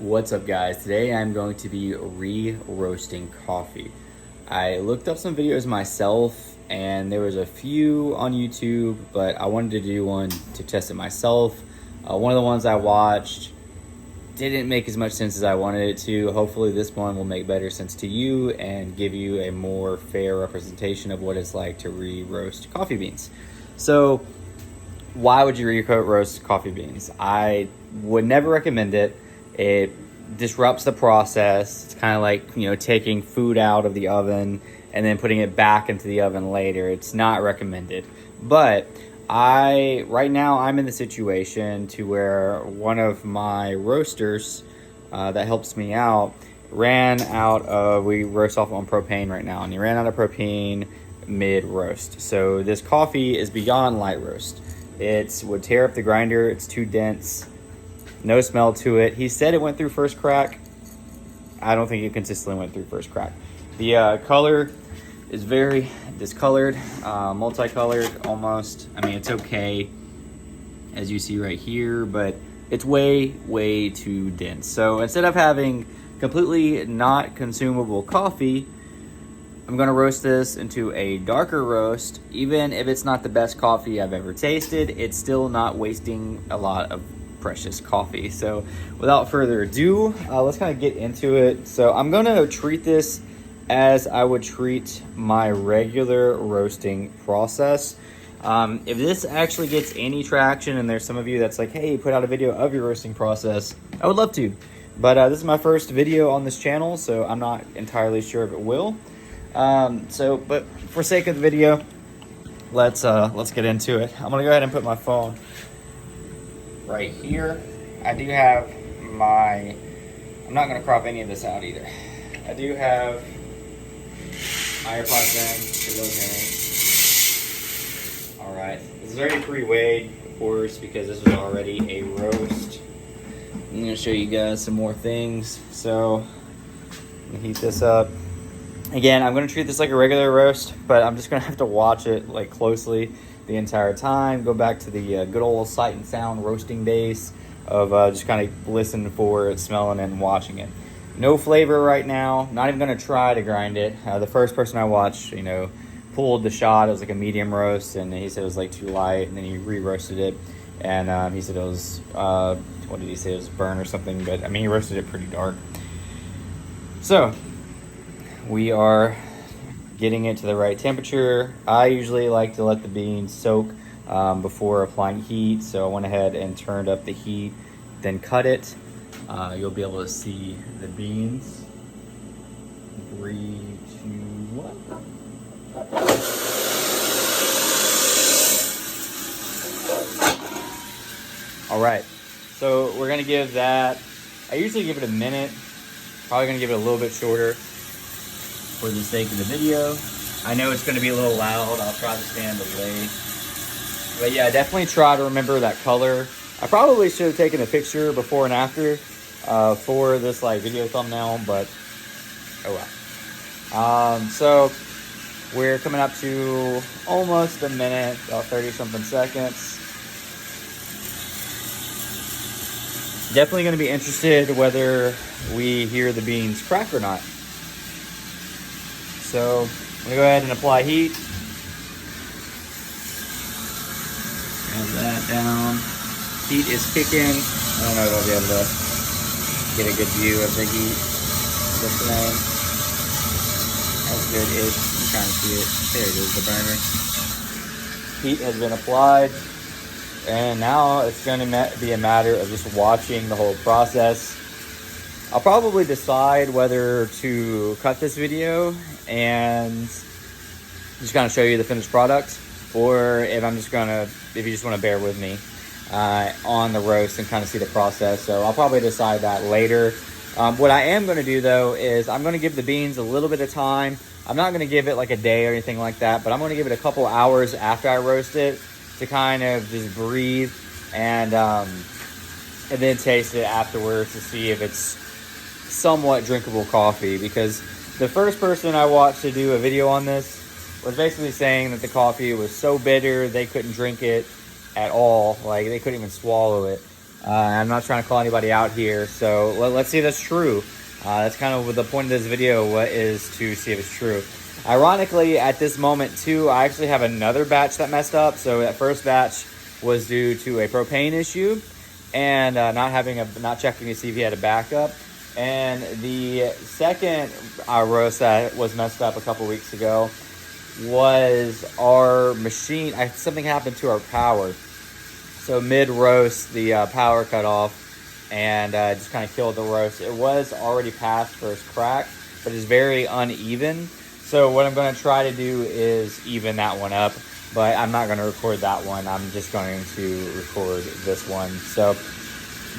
What's up, guys? Today I'm going to be re-roasting coffee. I looked up some videos myself and there was a few on YouTube, but I wanted to do one to test it myself. One of the ones I watched didn't make as much sense as I wanted it to. Hopefully this one will make better sense to you and give you a more fair representation of what it's like to re-roast coffee beans. So why would you re-roast coffee beans? I would never recommend it. It disrupts the process. It's kind of like, taking food out of the oven and then putting it back into the oven later. It's not recommended. But right now I'm in the situation to where one of my roasters that helps me out ran out of, we roast off on propane right now, and he ran out of propane mid-roast. So this coffee is beyond light roast. It would tear up the grinder. It's too dense. No smell to it. He said it went through first crack. I don't think it consistently went through first crack. The color is very discolored, multicolored almost. I mean, it's okay, as you see right here, but it's way, way too dense. So instead of having completely not consumable coffee, I'm gonna roast this into a darker roast. Even if it's not the best coffee I've ever tasted, it's still not wasting a lot of precious coffee. So without further ado, let's kind of get into it. So I'm gonna treat this as I would treat my regular roasting process. If this actually gets any traction, and there's some of you that's like, hey, put out a video of your roasting process, I would love to. But this is my first video on this channel, so I'm not entirely sure if it will. But for sake of the video, let's get into it. I'm gonna go ahead and put my phone right here. I do have my, I'm not gonna crop any of this out either. I do have my AirPods in for those in. All right, this is already pre-weighed, of course, because this was already a roast. I'm gonna show you guys some more things. So I'm gonna heat this up. Again, I'm gonna treat this like a regular roast, but I'm just gonna have to watch it like closely the entire time. Go back to the good old sight and sound roasting days of just kind of listening for it, smelling it, and watching it. No flavor right now. Not even gonna try to grind it. The first person I watched, pulled the shot. It was like a medium roast, and he said it was like too light, and then he re-roasted it, and he said it was what did he say? It was burn or something, but I mean, he roasted it pretty dark. So we are getting it to the right temperature. I usually like to let the beans soak before applying heat, so I went ahead and turned up the heat, then cut it. You'll be able to see the beans. 3, 2, 1. All right, so we're gonna give that, I usually give it a minute, probably gonna give it a little bit shorter for the sake of the video. I know it's gonna be a little loud. I'll try to stand away. But yeah, definitely try to remember that color. I probably should have taken a picture before and after for this video thumbnail, but oh well. So we're coming up to almost a minute, about 30 something seconds. Definitely gonna be interested whether we hear the beans crack or not. So I'm gonna go ahead and apply heat. Have that down. Heat is kicking. I don't know if I'll be able to get a good view of the heat listening. That's good-ish. I'm trying to see it. There it is, the burner. Heat has been applied. And now it's gonna be a matter of just watching the whole process. I'll probably decide whether to cut this video and just kind of show you the finished product, or if you just want to bear with me on the roast and kind of see the process. So I'll probably decide that later. What I am going to do though is I'm going to give the beans a little bit of time. I'm not going to give it like a day or anything like that, but I'm going to give it a couple hours after I roast it to kind of just breathe and then taste it afterwards to see if it's somewhat drinkable coffee. Because the first person I watched to do a video on this was basically saying that the coffee was so bitter they couldn't drink it at all. Like, they couldn't even swallow it. I'm not trying to call anybody out here, so let's see if that's true. That's kind of the point of this video, what is to see if it's true. Ironically, at this moment too, I actually have another batch that messed up. So that first batch was due to a propane issue and not checking to see if he had a backup. And the second roast that was messed up a couple weeks ago was our machine. Something happened to our power. So mid roast, the power cut off and just kind of killed the roast. It was already past first crack, but it's very uneven. So what I'm going to try to do is even that one up, but I'm not going to record that one. I'm just going to record this one. So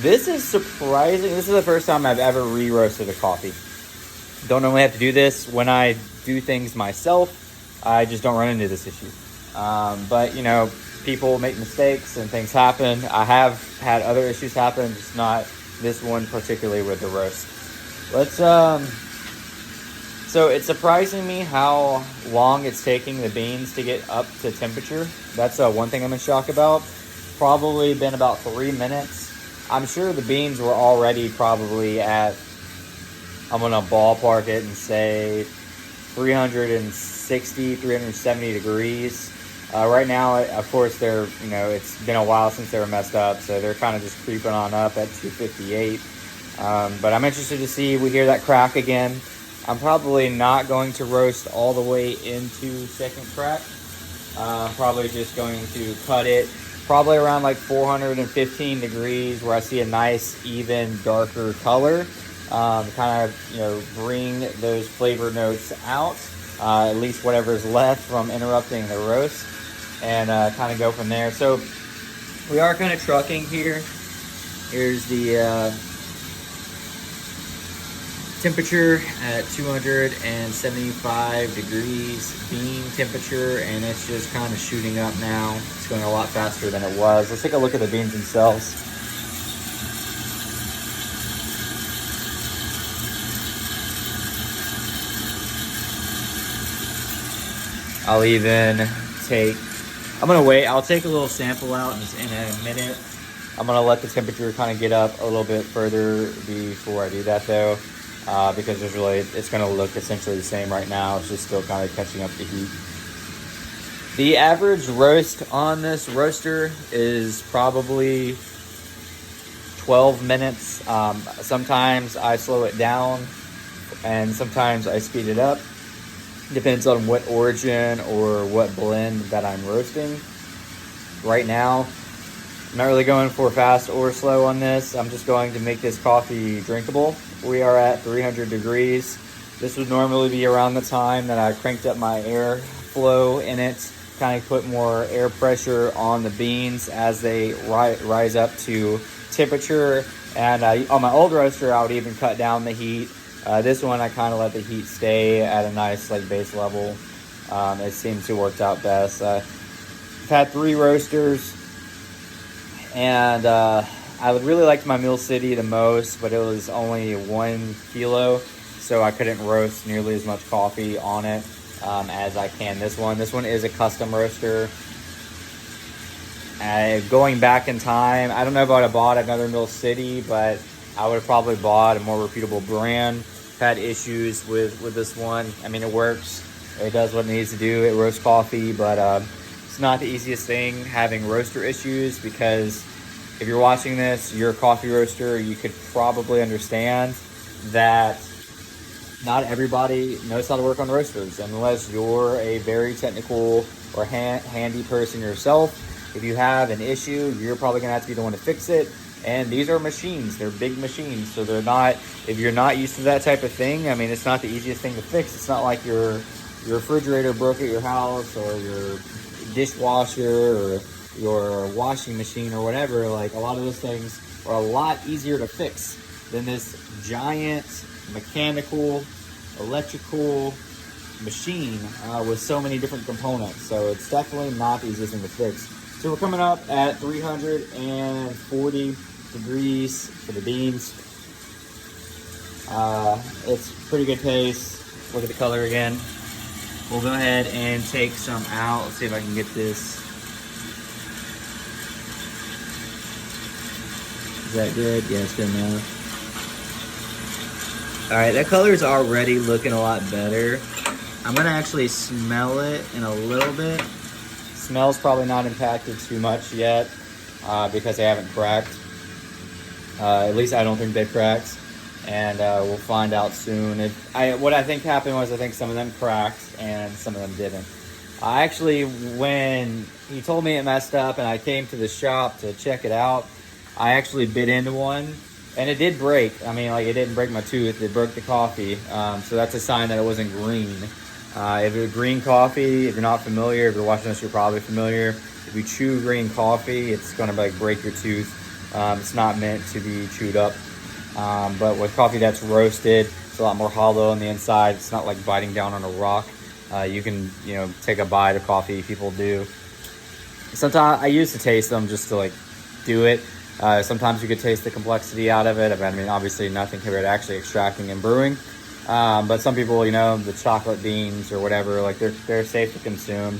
this is surprising. This is the first time I've ever re-roasted a coffee. Don't normally have to do this. When I do things myself, I just don't run into this issue. But, you know, people make mistakes and things happen. I have had other issues happen, just not this one particularly with the roast. So it's surprising me how long it's taking the beans to get up to temperature. That's one thing I'm in shock about. Probably been about 3 minutes. I'm sure the beans were already probably at, I'm gonna ballpark it and say 360, 370 degrees. Right now, of course, it's been a while since they were messed up, so they're kind of just creeping on up at 258. But I'm interested to see if we hear that crack again. I'm probably not going to roast all the way into second crack. I'm probably just going to cut it probably around like 415 degrees where I see a nice, even, darker color. Kind of, bring those flavor notes out, at least whatever's left from interrupting the roast, and kind of go from there. So we are kind of trucking here. Here's the temperature at 275 degrees bean temperature, and it's just kind of shooting up now. It's going a lot faster than it was. Let's take a look at the beans themselves. I'll take a little sample out in a minute. I'm gonna let the temperature kind of get up a little bit further before I do that though. Because it's going to look essentially the same right now. It's just still kind of catching up the heat. The average roast on this roaster is probably 12 minutes. Sometimes I slow it down and sometimes I speed it up. Depends on what origin or what blend that I'm roasting. Right now, I'm not really going for fast or slow on this. I'm just going to make this coffee drinkable. We are at 300 degrees. This would normally be around the time that I cranked up my air flow in it, kind of put more air pressure on the beans as they rise up to temperature. And on my old roaster, I would even cut down the heat. This one, I kind of let the heat stay at a nice base level. It seems to work out best. I've had 3 roasters, and I really liked my Mill City the most, but it was only 1 kilo, so I couldn't roast nearly as much coffee on it as I can this one. This one is a custom roaster. Going back in time, I don't know if I would have bought another Mill City, but I would have probably bought a more reputable brand. Had issues with this one. I mean, it works. It does what it needs to do. It roasts coffee, but it's not the easiest thing having roaster issues, because if you're watching this, you're a coffee roaster, you could probably understand that not everybody knows how to work on roasters unless you're a very technical or handy person yourself. If you have an issue, you're probably gonna have to be the one to fix it. And these are machines, they're big machines, so they're not, if you're not used to that type of thing, I mean, it's not the easiest thing to fix. It's not like your refrigerator broke at your house, or your dishwasher, or your washing machine, or whatever. Like, a lot of those things are a lot easier to fix than this giant mechanical, electrical machine with so many different components. So it's definitely not the easiest thing to fix. So we're coming up at 340 degrees for the beans. It's pretty good pace. Look at the color again. We'll go ahead and take some out. Let's see if I can get this. Is that good? Yeah, it's good now. All right, that color is already looking a lot better. I'm gonna actually smell it in a little bit. Smell's probably not impacted too much yet because they haven't cracked. At least I don't think they've cracked. And we'll find out soon. What I think happened was I think some of them cracked and some of them didn't. I actually, when he told me it messed up and I came to the shop to check it out, I actually bit into one and it did break. I mean, like, it didn't break my tooth, it broke the coffee. So that's a sign that it wasn't green. If it's green coffee, if you're not familiar, if you're watching this, you're probably familiar. If you chew green coffee, it's gonna like break your tooth. It's not meant to be chewed up. But with coffee that's roasted, it's a lot more hollow on the inside. It's not like biting down on a rock. You can, take a bite of coffee. People do. Sometimes I used to taste them just to like do it. Sometimes you could taste the complexity out of it. I mean, obviously nothing compared to actually extracting and brewing. But some people, the chocolate beans or whatever, like they're safe to consume.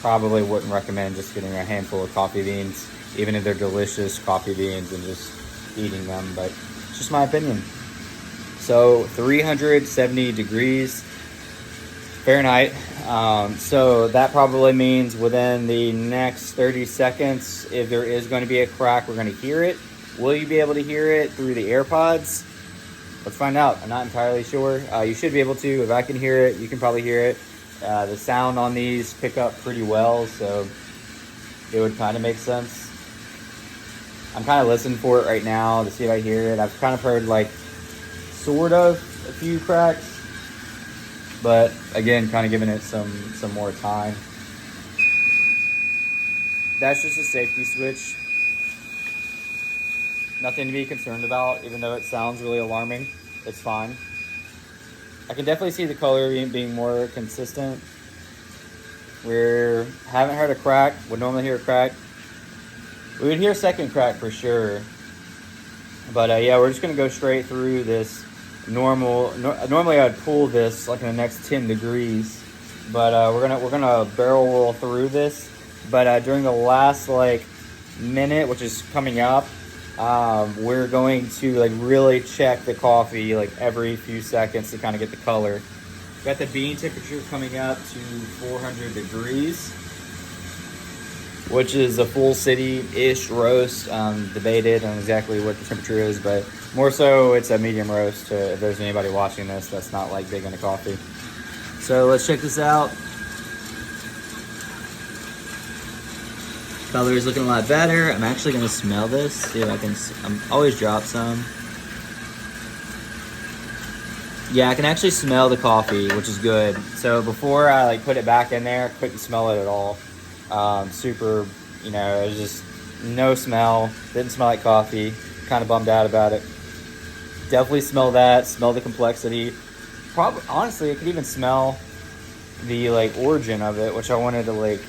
Probably wouldn't recommend just getting a handful of coffee beans, even if they're delicious coffee beans, and just eating them, but it's just my opinion. So 370 degrees Fahrenheit. So that probably means within the next 30 seconds, if there is going to be a crack, we're going to hear it. Will you be able to hear it through the AirPods? Let's find out. I'm not entirely sure. You should be able to. If I can hear it, you can probably hear it. The sound on these pick up pretty well, so it would kind of make sense. I'm kind of listening for it right now to see if I hear it. I've kind of heard like sort of a few cracks, but again, kind of giving it some more time. That's just a safety switch. Nothing to be concerned about, even though it sounds really alarming. It's fine. I can definitely see the color being more consistent. Haven't heard a crack. Would normally hear a crack. We would hear a second crack for sure. But yeah, we're just gonna go straight through this normally I'd pull this like in the next 10 degrees, but we're gonna barrel roll through this. But during the last like minute, which is coming up, we're going to like really check the coffee like every few seconds to kind of get the color. Got the bean temperature coming up to 400 degrees, which is a full city-ish roast. Debated on exactly what the temperature is, but more so it's a medium roast if there's anybody watching this that's not like big into coffee. So let's check this out. Color is looking a lot better. I'm actually gonna smell this, see if I can, always drop some. Yeah, I can actually smell the coffee, which is good. So before I like put it back in there, I couldn't smell it at all. Super, it was just no smell. Didn't smell like coffee. Kind of bummed out about it. Definitely smell that. Smell the complexity. Honestly, I could even smell the like origin of it, which I wanted to like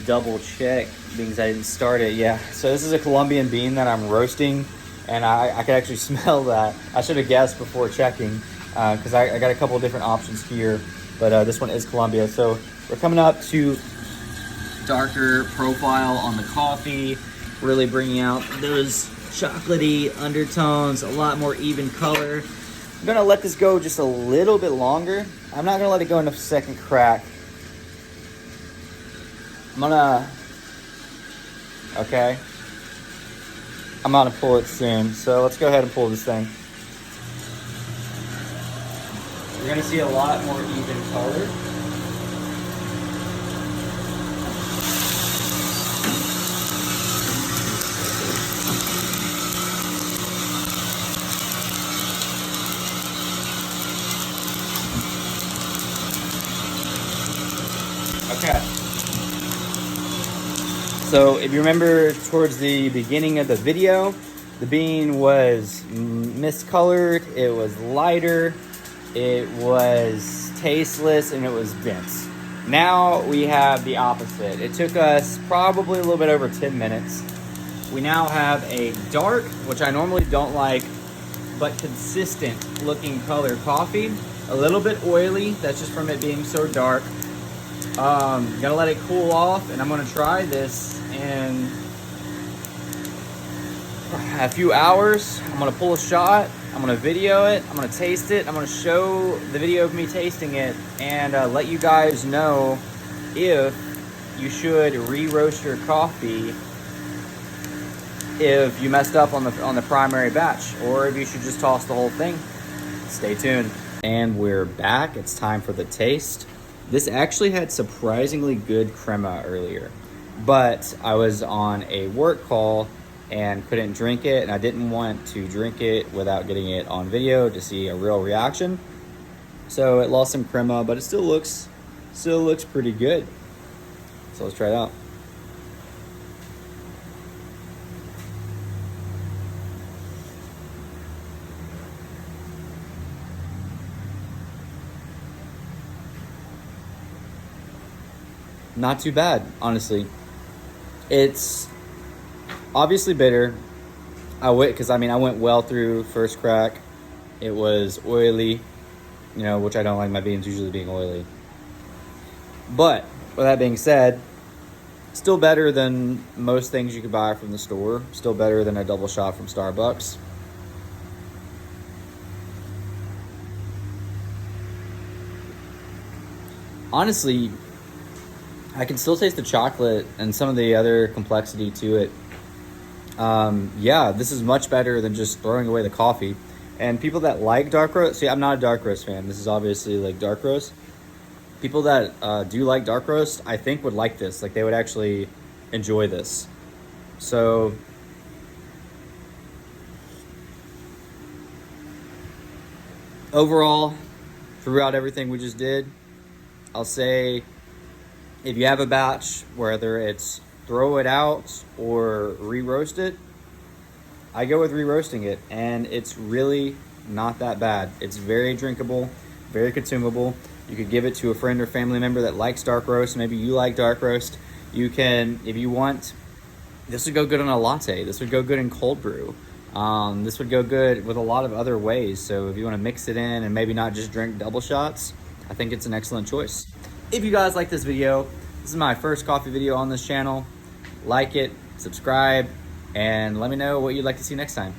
double check because I didn't start it. Yeah. So this is a Colombian bean that I'm roasting, and I could actually smell that. I should have guessed before checking because I got a couple of different options here, but this one is Colombia. So we're coming up to darker profile on the coffee, really bringing out those chocolatey undertones, a lot more even color. I'm gonna let this go just a little bit longer. I'm not gonna let it go into second crack. Okay. I'm gonna pull it soon. So let's go ahead and pull this thing. You're gonna see a lot more even color. Okay. So if you remember towards the beginning of the video, the bean was miscolored, it was lighter, it was tasteless, and it was dense. Now we have the opposite. It took us probably a little bit over 10 minutes. We now have a dark, which I normally don't like, but consistent looking color coffee. A little bit oily, that's just from it being so dark. Gonna let it cool off, and I'm gonna try this in a few hours. I'm gonna pull a shot, I'm gonna video it, I'm gonna taste it, I'm gonna show the video of me tasting it, and let you guys know if you should re-roast your coffee if you messed up on the primary batch, or if you should just toss the whole thing. Stay tuned. And we're back. It's time for the taste. This actually had surprisingly good crema earlier, but I was on a work call and couldn't drink it, and I didn't want to drink it without getting it on video to see a real reaction. So it lost some crema, but it still looks pretty good. So let's try it out. Not too bad, honestly. It's obviously bitter. I went well through first crack. It was oily, which I don't like my beans usually being oily. But with that being said, still better than most things you could buy from the store. Still better than a double shot from Starbucks. Honestly, I can still taste the chocolate and some of the other complexity to it. Yeah, this is much better than just throwing away the coffee. And people that like dark roast, see, I'm not a dark roast fan. This is obviously like dark roast. People that do like dark roast, I think would like this. Like, they would actually enjoy this. So overall, throughout everything we just did, I'll say, if you have a batch, whether it's throw it out or re-roast it, I go with re-roasting it, and it's really not that bad. It's very drinkable, very consumable. You could give it to a friend or family member that likes dark roast. Maybe you like dark roast. You can, if you want, this would go good on a latte. This would go good in cold brew. This would go good with a lot of other ways. So if you want to mix it in and maybe not just drink double shots, I think it's an excellent choice. If you guys like this video, this is my first coffee video on this channel. Like it, subscribe, and let me know what you'd like to see next time.